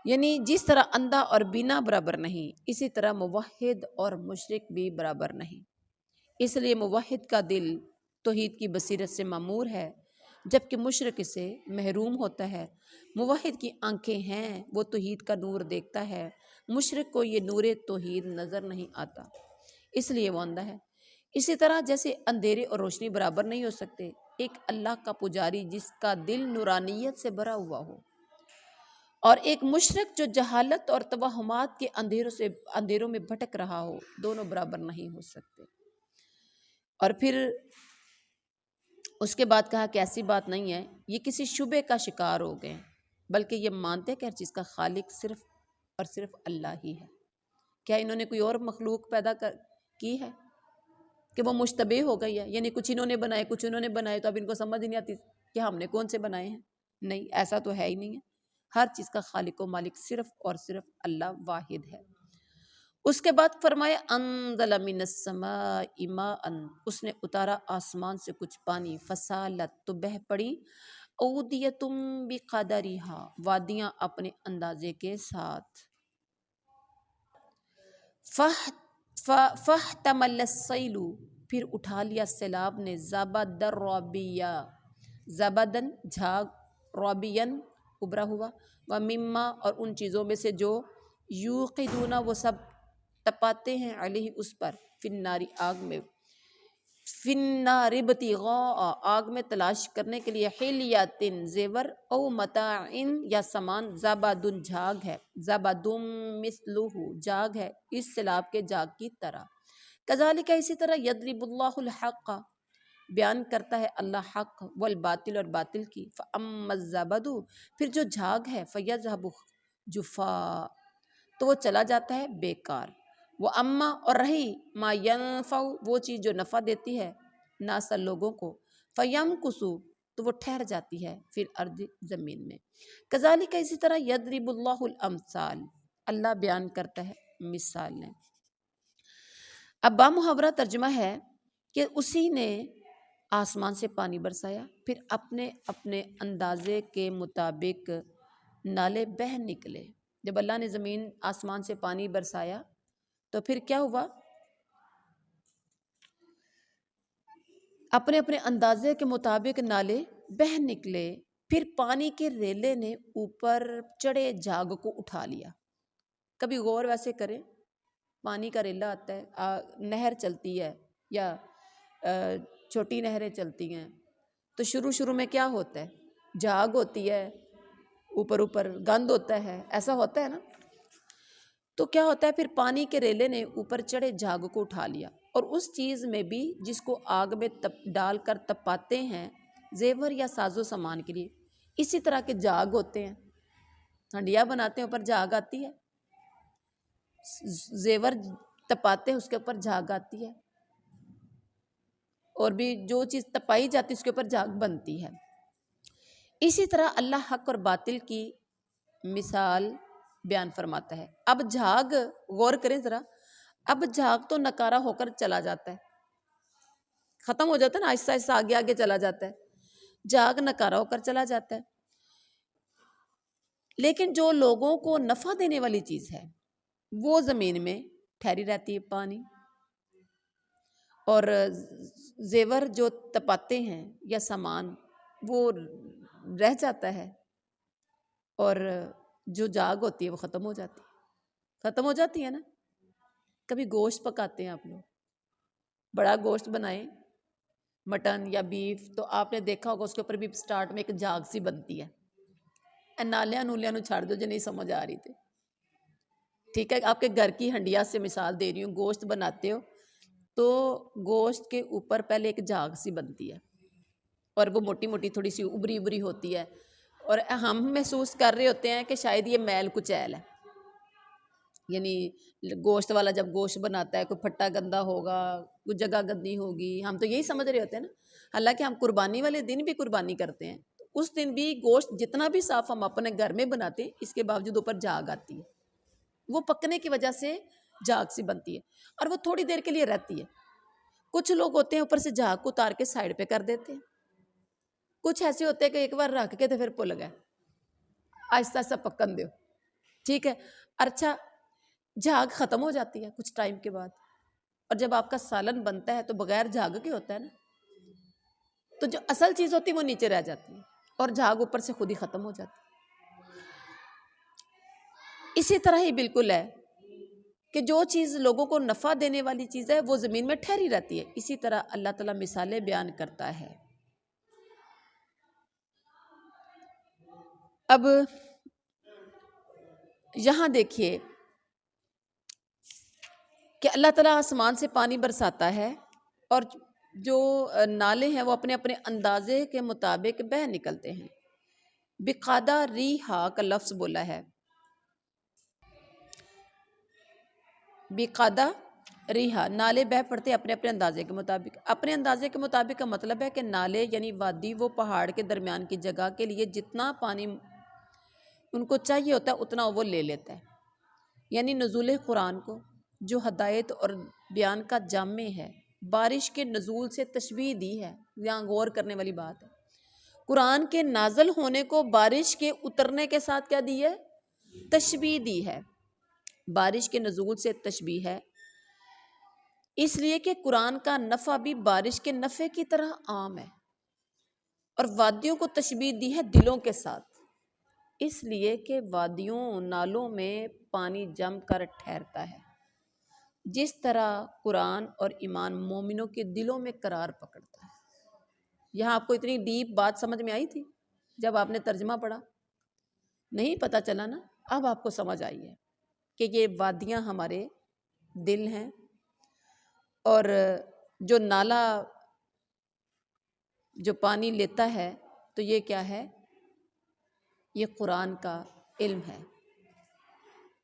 یعنی جس طرح اندھا اور بینا برابر نہیں، اسی طرح موحد اور مشرک بھی برابر نہیں، اس لیے موحد کا دل توحید کی بصیرت سے معمور ہے جبکہ مشرک سے محروم ہوتا ہے، موحد کی آنکھیں ہیں، وہ توحید کا نور دیکھتا ہے، مشرک کو یہ نور توحید نظر نہیں آتا، اس لیے وہ اندھا ہے۔ اسی طرح جیسے اندھیرے اور روشنی برابر نہیں ہو سکتے، ایک اللہ کا پجاری جس کا دل نورانیت سے بھرا ہوا ہو اور ایک مشرک جو جہالت اور توہمات کے اندھیروں میں بھٹک رہا ہو، دونوں برابر نہیں ہو سکتے۔ اور پھر اس کے بعد کہا کہ ایسی بات نہیں ہے، یہ کسی شبے کا شکار ہو گئے بلکہ یہ مانتے ہیں کہ ہر چیز کا خالق صرف اور صرف اللہ ہی ہے۔ کیا انہوں نے کوئی اور مخلوق پیدا کی ہے کہ وہ مشتبہ ہو گئی ہے، یعنی کچھ انہوں نے بنائے کچھ انہوں نے بنائے تو اب ان کو سمجھ نہیں آتی کہ ہم نے کون سے بنائے ہیں، نہیں، ایسا تو ہے ہی نہیں ہے، ہر چیز کا خالق و مالک صرف اور صرف اللہ واحد ہے۔ اس کے بعد فرمایا انزل من السماء ماء، اس نے اتارا آسمان سے کچھ پانی، فسالت تو بہہ پڑی، اودیتم بقدرہا وادیاں اپنے اندازے کے ساتھ، فاحتمل السیل پھر اٹھا لیا سیلاب نے، زبد الرابیہ زبدن جھاگ، رابین ابھرا ہوا، ومما اور ان چیزوں میں سے جو یوقدون وہ سب تپاتے ہیں علیہ اس پر، فی النار آگ میں، فی النار ابتغاء آگ میں تلاش کرنے کے لیے، حلیاتن زیور، او متاعن یا سامان، زبدن جھاگ ہے، زبدن مثلہ جھاگ ہے اس سیلاب کے جھاگ کی طرح، کذالک اسی طرح یضرب اللہ الحق بیان کرتا ہے اللہ حق والباطل اور باطل کی۔ فَأَمَّا الزَّبَدُ پھر جو جھاگ ہے فَيَذْهَبُ جُفَاء تو وہ چلا جاتا ہے بیکار۔ وہ اما اور رہی ما ینفع وہ چیز جو نفع دیتی ہے ناس لوگوں کو، فَيَمْكُثُ تو وہ ٹھہر جاتی ہے پھر ارض زمین میں۔ کذالک اسی طرح یضرب اللہ الامثال اللہ بیان کرتا ہے مثالیں۔ اب بامحاورہ ترجمہ ہے کہ اسی نے آسمان سے پانی برسایا، پھر اپنے اپنے اندازے کے مطابق نالے بہہ نکلے۔ جب اللہ نے زمین آسمان سے پانی برسایا تو پھر کیا ہوا؟ اپنے اپنے اندازے کے مطابق نالے بہہ نکلے، پھر پانی کے ریلے نے اوپر چڑھے جھاگ کو اٹھا لیا۔ کبھی غور ویسے کریں، پانی کا ریلا آتا ہے، نہر چلتی ہے یا چھوٹی نہریں چلتی ہیں تو شروع میں کیا ہوتا ہے؟ جھاگ ہوتی ہے، اوپر گند ہوتا ہے، ایسا ہوتا ہے نا؟ تو کیا ہوتا ہے پھر پانی کے ریلے نے اوپر چڑھے جھاگ کو اٹھا لیا، اور اس چیز میں بھی جس کو آگ میں ڈال کر تپاتے ہیں زیور یا ساز و سامان کے لیے، اسی طرح کے جھاگ ہوتے ہیں، ہنڈیا بناتے ہیں اوپر جھاگ آتی ہے، زیور تپاتے ہیں اس کے اوپر جھاگ آتی ہے، اور بھی جو چیز تپائی جاتی ہے اس کے اوپر جھاگ بنتی ہے۔ اسی طرح اللہ حق اور باطل کی مثال بیان فرماتا ہے۔ اب جھاگ، غور کریں ذرا، اب جھاگ تو نکارا ہو کر چلا جاتا ہے، ختم ہو جاتا ہے نا، آہستہ آہستہ آگے آگے چلا جاتا ہے، جھاگ نکارا ہو کر چلا جاتا ہے، لیکن جو لوگوں کو نفع دینے والی چیز ہے وہ زمین میں ٹھہری رہتی ہے، پانی اور زیور جو تپاتے ہیں یا سامان وہ رہ جاتا ہے، اور جو جاگ ہوتی ہے وہ ختم ہو جاتی ہے نا۔ کبھی گوشت پکاتے ہیں آپ لوگ، بڑا گوشت بنائیں، مٹن یا بیف، تو آپ نے دیکھا ہوگا اس کے اوپر بھی سٹارٹ میں ایک جاگ سی بنتی ہے، نالیاں نولیاں نو چھاڑ دو جو نہیں سمجھ آ رہی تھی، ٹھیک ہے؟ آپ کے گھر کی ہنڈیا سے مثال دے رہی ہوں، گوشت بناتے ہو تو گوشت کے اوپر پہلے ایک جاگ سی بنتی ہے، اور وہ موٹی موٹی تھوڑی سی ابری ہوتی ہے، اور ہم محسوس کر رہے ہوتے ہیں کہ شاید یہ میل کچیل ہے، یعنی گوشت والا جب گوشت بناتا ہے کوئی پھٹا گندا ہوگا، کوئی جگہ گندی ہوگی، ہم تو یہی سمجھ رہے ہوتے ہیں نا۔ حالانکہ ہم قربانی والے دن بھی قربانی کرتے ہیں، اس دن بھی گوشت جتنا بھی صاف ہم اپنے گھر میں بناتے ہیں، اس کے باوجود اوپر جاگ آتی ہے، وہ پکنے کی وجہ سے جاگ سی بنتی ہے، اور وہ تھوڑی دیر کے لیے رہتی ہے۔ کچھ لوگ ہوتے ہیں اوپر سے جاگ کو اتار کے سائڈ پہ کر دیتے ہیں، کچھ ایسے ہوتے ہیں کہ ایک بار رکھ کے تو پھر بھول گئے، آہستہ آہستہ پکن دو، ٹھیک ہے؟ اچھا، جھاگ ختم ہو جاتی ہے کچھ ٹائم کے بعد، اور جب آپ کا سالن بنتا ہے تو بغیر جھاگ کے ہوتا ہے نا، تو جو اصل چیز ہوتی ہے وہ نیچے رہ جاتی ہے اور جھاگ اوپر سے خود ہی ختم ہو جاتی ہے۔ اسی طرح ہی بالکل ہے کہ جو چیز لوگوں کو نفع دینے والی چیز ہے وہ زمین میں ٹھہری رہتی ہے، اسی طرح اللہ تعالیٰ مثالیں بیان کرتا ہے۔ اب یہاں دیکھیے کہ اللہ تعالیٰ آسمان سے پانی برساتا ہے، اور جو نالے ہیں وہ اپنے اپنے اندازے کے مطابق بہہ نکلتے ہیں۔ بقادہ ریحا کا لفظ بولا ہے، بقادہ ریحا، نالے بہہ پڑتے اپنے اپنے اندازے کے مطابق۔ اپنے اندازے کے مطابق کا مطلب ہے کہ نالے یعنی وادی وہ پہاڑ کے درمیان کی جگہ کے لیے جتنا پانی ان کو چاہیے ہوتا ہے اتنا وہ لے لیتا ہے، یعنی نزول قرآن کو جو ہدایت اور بیان کا جامع ہے، بارش کے نزول سے تشبیہ دی ہے۔ یہاں غور کرنے والی بات ہے، قرآن کے نازل ہونے کو بارش کے اترنے کے ساتھ کیا دی ہے؟ تشبیہ دی ہے، بارش کے نزول سے تشبیہ ہے، اس لیے کہ قرآن کا نفع بھی بارش کے نفع کی طرح عام ہے، اور وادیوں کو تشبیہ دی ہے دلوں کے ساتھ، اس لیے کہ وادیوں نالوں میں پانی جم کر ٹھہرتا ہے، جس طرح قرآن اور ایمان مومنوں کے دلوں میں قرار پکڑتا ہے۔ یہاں آپ کو اتنی ڈیپ بات سمجھ میں آئی تھی جب آپ نے ترجمہ پڑھا؟ نہیں پتہ چلا نا؟ اب آپ کو سمجھ آئی ہے کہ یہ وادیاں ہمارے دل ہیں، اور جو نالا جو پانی لیتا ہے تو یہ کیا ہے؟ یہ قرآن کا علم ہے۔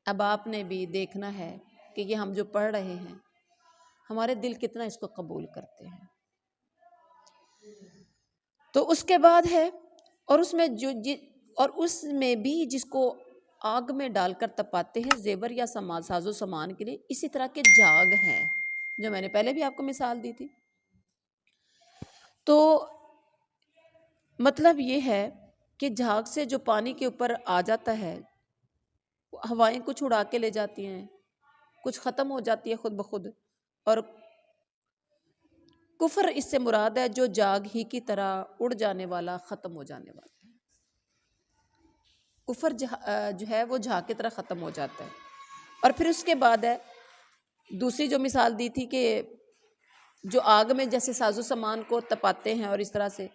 اب آپ نے بھی دیکھنا ہے کہ یہ ہم جو پڑھ رہے ہیں ہمارے دل کتنا اس کو قبول کرتے ہیں۔ تو اس کے بعد ہے اور اس میں اس میں بھی جس کو آگ میں ڈال کر تپاتے ہیں زیور یا ساز و سامان کے لیے، اسی طرح کے جھاگ ہیں جو میں نے پہلے بھی آپ کو مثال دی تھی۔ تو مطلب یہ ہے کہ جھاگ سے جو پانی کے اوپر آ جاتا ہے، ہوائیں کچھ اڑا کے لے جاتی ہیں، کچھ ختم ہو جاتی ہے خود بخود، اور کفر اس سے مراد ہے جو جاگ ہی کی طرح اڑ جانے والا، ختم ہو جانے والا ہے۔ کفر جو ہے وہ جھاگ کی طرح ختم ہو جاتا ہے۔ اور پھر اس کے بعد ہے دوسری جو مثال دی تھی کہ جو آگ میں جیسے ساز و سامان کو تپاتے ہیں، اور اس طرح سے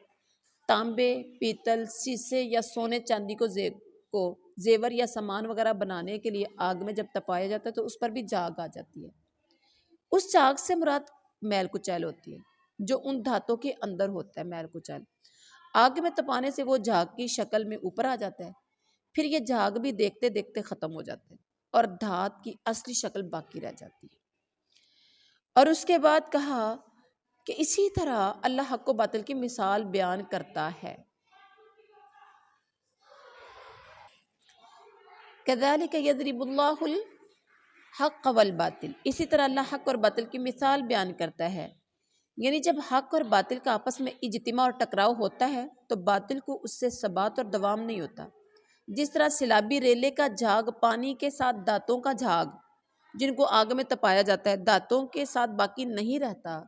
تانبے، پیتل، سیسے یا سونے چاندی کو زیور یا سامان وغیرہ بنانے کے لیے آگ میں جب تپایا جاتا ہے تو اس پر بھی جاگ آ جاتی ہے۔ اس جاگ سے مراد میل کچیل ہوتی ہے جو ان دھاتوں کے اندر ہوتا ہے۔ میل کچیل آگ میں تپانے سے وہ جاگ کی شکل میں اوپر آ جاتا ہے، پھر یہ جاگ بھی دیکھتے دیکھتے ختم ہو جاتے ہیں اور دھات کی اصلی شکل باقی رہ جاتی ہے۔ اور اس کے بعد کہا کہ اسی طرح اللہ حق و باطل کی مثال بیان کرتا ہے۔ كَذَلِكَ يَضْرِبُ اللَّهُ الْحَقَّ وَالْبَاطِلَ، اسی طرح اللہ حق اور باطل کی مثال بیان کرتا ہے۔ یعنی جب حق اور باطل کا آپس میں اجتماع اور ٹکراؤ ہوتا ہے تو باطل کو اس سے ثبات اور دوام نہیں ہوتا۔ جس طرح سیلابی ریلے کا جھاگ پانی کے ساتھ دانتوں کا جھاگ جن کو آگ میں تپایا جاتا ہے دانتوں کے ساتھ باقی نہیں رہتا،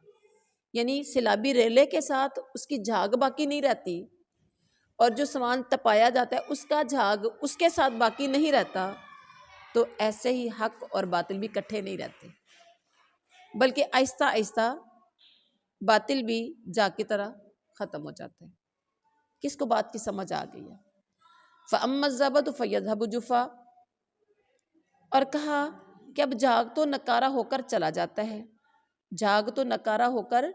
یعنی سیلابی ریلے کے ساتھ اس کی جھاگ باقی نہیں رہتی، اور جو سامان تپایا جاتا ہے اس کا جھاگ اس کے ساتھ باقی نہیں رہتا، تو ایسے ہی حق اور باطل بھی اکٹھے نہیں رہتے، بلکہ آہستہ آہستہ باطل بھی جاگ کی طرح ختم ہو جاتا ہے۔ کس کو بات کی سمجھ آ گئی ہے؟ فَأَمَّا الزَّبَدُ فَيَذْهَبُ جُفَّاءً، اور کہا کہ اب جاگ تو نکارہ ہو کر چلا جاتا ہے، جاگ تو نکارہ ہو کر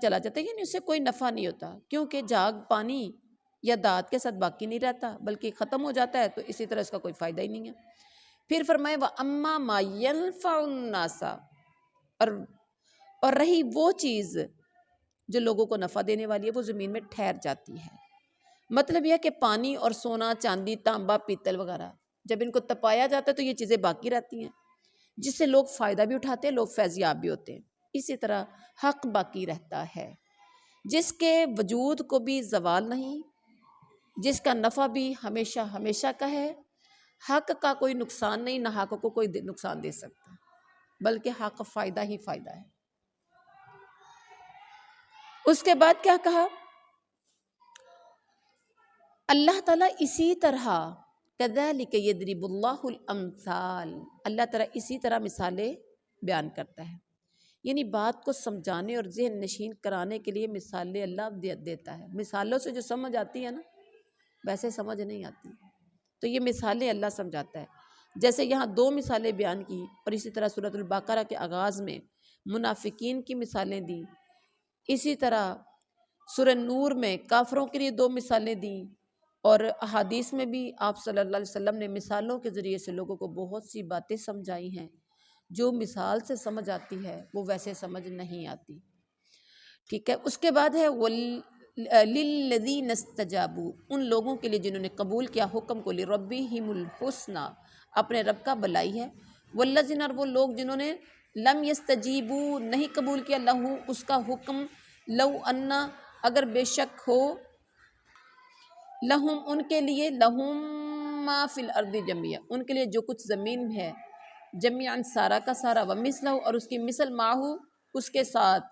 چلا جاتا ہے، یعنی اس سے کوئی نفع نہیں ہوتا، کیونکہ جاگ پانی یا دھات کے ساتھ باقی نہیں رہتا بلکہ ختم ہو جاتا ہے، تو اسی طرح اس کا کوئی فائدہ ہی نہیں ہے۔ پھر فرمائے وَأَمَّا مَا يَنْفَعُ النَّاسَ، اور رہی وہ چیز جو لوگوں کو نفع دینے والی ہے وہ زمین میں ٹھہر جاتی ہے۔ مطلب یہ ہے کہ پانی اور سونا، چاندی، تانبا، پیتل وغیرہ جب ان کو تپایا جاتا ہے تو یہ چیزیں باقی رہتی ہیں، جس سے لوگ فائدہ بھی اٹھاتے ہیں، لوگ فیض یاب بھی ہوتے ہیں۔ اسی طرح حق باقی رہتا ہے جس کے وجود کو بھی زوال نہیں، جس کا نفع بھی ہمیشہ ہمیشہ کا ہے۔ حق کا کوئی نقصان نہیں، نہ حق کو کوئی نقصان دے سکتا، بلکہ حق فائدہ ہی فائدہ ہے۔ اس کے بعد کیا کہا؟ اللہ تعالیٰ اسی طرح كَذَلِكَ يَضْرِبُ اللَّهُ الْأَمْثَالَ، اللہ تعالیٰ اسی طرح مثالیں بیان کرتا ہے، یعنی بات کو سمجھانے اور ذہن نشین کرانے کے لیے مثالیں اللہ دیتا ہے۔ مثالوں سے جو سمجھ آتی ہے نا، ویسے سمجھ نہیں آتی، تو یہ مثالیں اللہ سمجھاتا ہے۔ جیسے یہاں 2 مثالیں بیان کی، اور اسی طرح سورۃ البقرہ کے آغاز میں منافقین کی مثالیں دی، اسی طرح سورہ نور میں کافروں کے لیے 2 مثالیں دیں، اور احادیث میں بھی آپ صلی اللہ علیہ وسلم نے مثالوں کے ذریعے سے لوگوں کو بہت سی باتیں سمجھائی ہیں۔ جو مثال سے سمجھ آتی ہے وہ ویسے سمجھ نہیں آتی، ٹھیک ہے۔ اس کے بعد ہے لِلَّذِينَ اسْتَجَابُوا، ان لوگوں کے لیے جنہوں نے قبول کیا حکم کو، لِرَبِّهِمُ الْحُسْنَى، اپنے رب کا بھلائی ہے، وَالَّذِينَ، اور وہ لوگ جنہوں نے لَمْ يَسْتَجِيبُوا، نہیں قبول کیا، لَهُ، اس کا حکم، لَوْ أَنَّ، اگر بے شک ہو، لَهُمْ، ان کے لیے، لَهُمْ مَا فِي الْأَرْضِ جَمِيعًا، ان کے لیے جو کچھ زمین میں ہے، جمیعاً سارا کا سارا، وَمِثْلَهُ، اور اس کی مثل، مَعَهُ، اس کے ساتھ،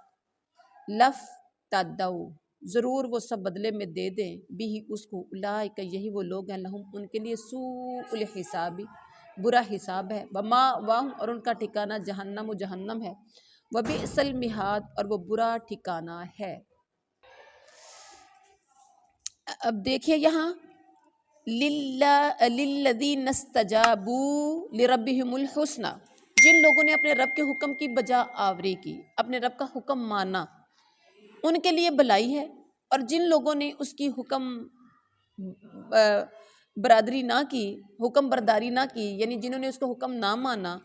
لَفْتَدَوْا، ضرور وہ سب بدلے میں دے دیں، بھی اس کو، اولئک، یہی وہ لوگ ہیں، لہم، ان کے لیے، سوء الحساب، برا حساب ہے، ومأواہم، اور ان کا ٹھکانہ جہنم، و جہنم ہے، وبئس المہاد، اور وہ برا ٹھکانہ ہے۔ اب دیکھیے یہاں لِلَّذِينَ اسْتَجَابُوا لِرَبِّهِمُ الْحُسْنَى، جن لوگوں نے اپنے رب کے حکم کی بجا آوری کی، اپنے رب کا حکم مانا، ان کے لیے بھلائی ہے، اور جن لوگوں نے اس کی حکم برادری نہ کی، حکم برداری نہ کی، یعنی جنہوں نے اس کو حکم نہ مانا،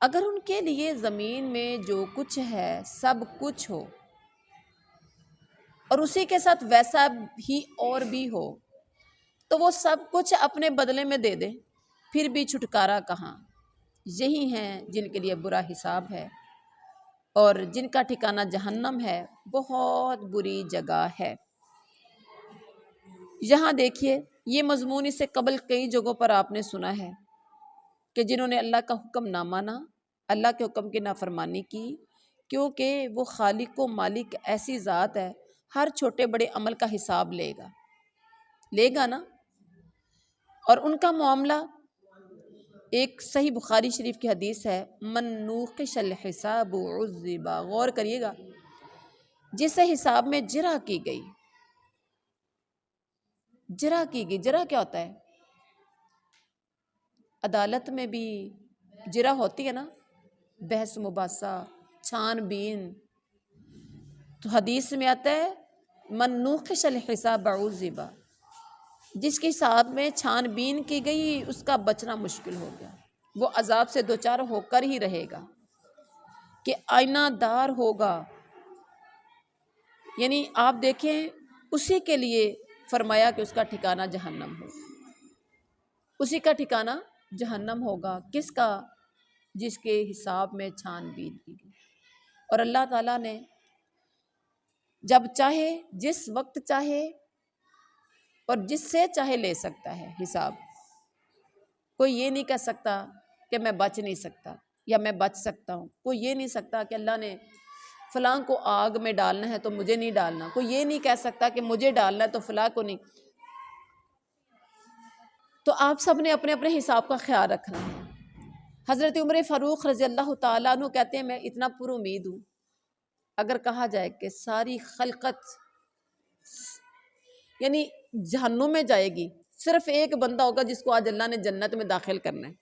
اگر ان کے لیے زمین میں جو کچھ ہے سب کچھ ہو اور اسی کے ساتھ ویسا ہی اور بھی ہو، تو وہ سب کچھ اپنے بدلے میں دے دیں، پھر بھی چھٹکارا کہاں؟ یہی ہیں جن کے لیے برا حساب ہے اور جن کا ٹھکانہ جہنم ہے، بہت بری جگہ ہے۔ یہاں دیکھیے یہ مضمون اس سے قبل کئی جگہوں پر آپ نے سنا ہے کہ جنہوں نے اللہ کا حکم نہ مانا، اللہ کے حکم کی نافرمانی کی، کیونکہ وہ خالق و مالک ایسی ذات ہے، ہر چھوٹے بڑے عمل کا حساب لے گا نا۔ اور ان کا معاملہ، ایک صحیح بخاری شریف کی حدیث ہے، من نوقش الحساب عذب، غور کریے گا، جسے حساب میں جرح کی گئی۔ جرح کیا ہوتا ہے؟ عدالت میں بھی جرح ہوتی ہے نا، بحث مباحثہ، چھان بین، تو حدیث میں آتا ہے من نوقش الحساب عذب، جس کے حساب میں چھان بین کی گئی اس کا بچنا مشکل ہو گیا، وہ عذاب سے دوچار ہو کر ہی رہے گا، کہ آئینہ دار ہوگا۔ یعنی آپ دیکھیں اسی کے لیے فرمایا کہ اس کا ٹھکانہ جہنم ہو، اسی کا ٹھکانہ جہنم ہوگا، کس کا؟ جس کے حساب میں چھان بین کی گئی۔ اور اللہ تعالیٰ نے جب چاہے، جس وقت چاہے اور جس سے چاہے لے سکتا ہے حساب۔ کوئی یہ نہیں کہہ سکتا کہ میں بچ نہیں سکتا یا میں بچ سکتا ہوں، کوئی یہ نہیں سکتا کہ اللہ نے فلاں کو آگ میں ڈالنا ہے تو مجھے نہیں ڈالنا، کوئی یہ نہیں کہہ سکتا کہ مجھے ڈالنا ہے تو فلاں کو نہیں۔ تو آپ سب نے اپنے اپنے حساب کا خیال رکھنا ہے۔ حضرت عمر فاروق رضی اللہ تعالیٰ عنہ کہتے ہیں میں اتنا پر امید ہوں، اگر کہا جائے کہ ساری خلقت یعنی جہنم میں جائے گی، صرف ایک بندہ ہوگا جس کو آج اللہ نے جنت میں داخل کرنا ہے،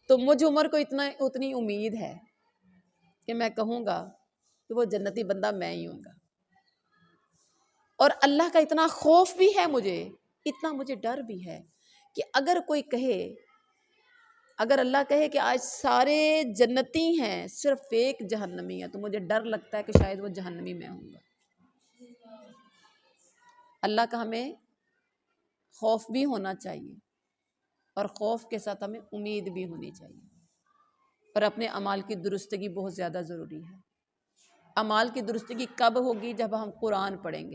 تو مجھ عمر کو اتنی امید ہے کہ میں کہوں گا کہ وہ جنتی بندہ میں ہی ہوں گا۔ اور اللہ کا اتنا خوف بھی ہے مجھے، اتنا مجھے ڈر بھی ہے کہ اگر کوئی کہے، اگر اللہ کہے کہ آج سارے جنتی ہیں صرف ایک جہنمی ہے، تو مجھے ڈر لگتا ہے کہ شاید وہ جہنمی میں ہوں گا۔ اللہ کا ہمیں خوف بھی ہونا چاہیے اور خوف کے ساتھ ہمیں امید بھی ہونی چاہیے، اور اپنے اعمال کی درستگی بہت زیادہ ضروری ہے۔ اعمال کی درستگی کب ہوگی؟ جب ہم قرآن پڑھیں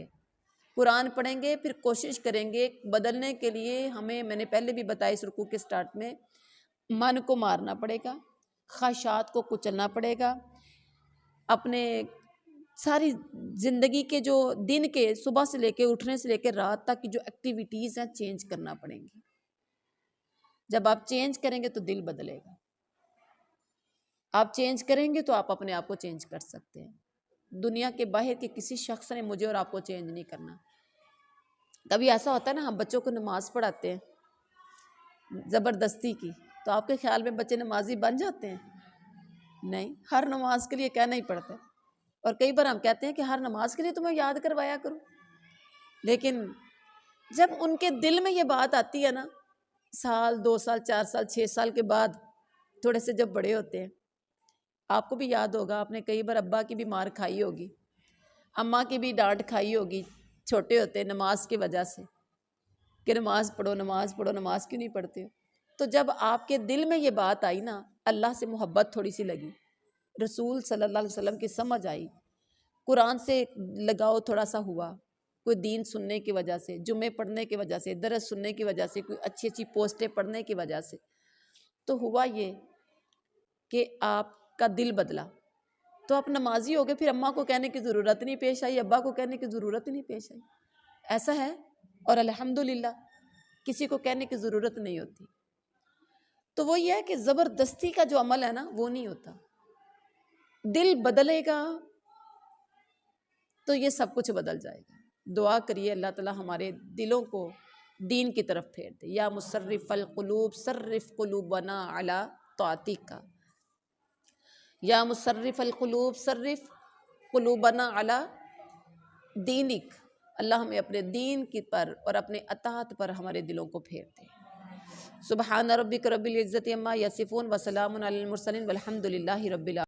گے، پھر کوشش کریں گے بدلنے کے لیے۔ ہمیں، میں نے پہلے بھی بتایا اس رکوع کے سٹارٹ میں، من کو مارنا پڑے گا، خواہشات کو کچلنا پڑے گا، اپنے ساری زندگی کے جو دن کے صبح سے لے کے اٹھنے سے لے کے رات تک کی جو ایکٹیویٹیز ہیں چینج کرنا پڑیں گی۔ جب آپ چینج کریں گے تو دل بدلے گا، آپ چینج کریں گے تو آپ اپنے آپ کو چینج کر سکتے ہیں۔ دنیا کے باہر کے کسی شخص نے مجھے اور آپ کو چینج نہیں کرنا۔ کبھی ایسا ہوتا ہے نا، ہم بچوں کو نماز پڑھاتے ہیں زبردستی کی، تو آپ کے خیال میں بچے نمازی بن جاتے ہیں؟ نہیں، ہر نماز کے لیے کہنا ہی پڑتا ہے۔ اور کئی بار ہم کہتے ہیں کہ ہر نماز کے لیے تمہیں یاد کروایا کروں، لیکن جب ان کے دل میں یہ بات آتی ہے نا، سال 2 سال 4 سال 6 سال کے بعد، تھوڑے سے جب بڑے ہوتے ہیں، آپ کو بھی یاد ہوگا آپ نے کئی بار ابا کی بھی مار کھائی ہوگی، اماں کی بھی ڈانٹ کھائی ہوگی چھوٹے ہوتے نماز کی وجہ سے، کہ نماز پڑھو نماز پڑھو، نماز کیوں نہیں پڑھتے ہو؟ تو جب آپ کے دل میں یہ بات آئی نا، اللہ سے محبت تھوڑی سی لگی، رسول صلی اللہ علیہ وسلم کی سمجھ آئی، قرآن سے لگاؤ تھوڑا سا ہوا، کوئی دین سننے کی وجہ سے، جمعے پڑھنے کی وجہ سے، درس سننے کی وجہ سے، کوئی اچھی اچھی پوسٹیں پڑھنے کی وجہ سے، تو ہوا یہ کہ آپ کا دل بدلا، تو آپ نمازی ہو گئے، پھر اماں کو کہنے کی ضرورت نہیں پیش آئی، ابا کو کہنے کی ضرورت نہیں پیش آئی۔ ایسا ہے، اور الحمدللہ کسی کو کہنے کی ضرورت نہیں ہوتی۔ تو وہ یہ ہے کہ زبردستی کا جو عمل ہے نا، وہ نہیں ہوتا، دل بدلے گا تو یہ سب کچھ بدل جائے گا۔ دعا کریے اللہ تعالیٰ ہمارے دلوں کو دین کی طرف پھیر دے۔ یا مصرف القلوب صرف قلوبنا علی طاعتک، یا مصرف القلوب صرف قلوبنا علی دینک، اللہ ہمیں اپنے دین کی پر اور اپنے اطاعت پر ہمارے دلوں کو پھیر دے۔ سبحان ربک رب العزت عما یصفون وسلام علی المرسلین والحمد للہ رب العالمین۔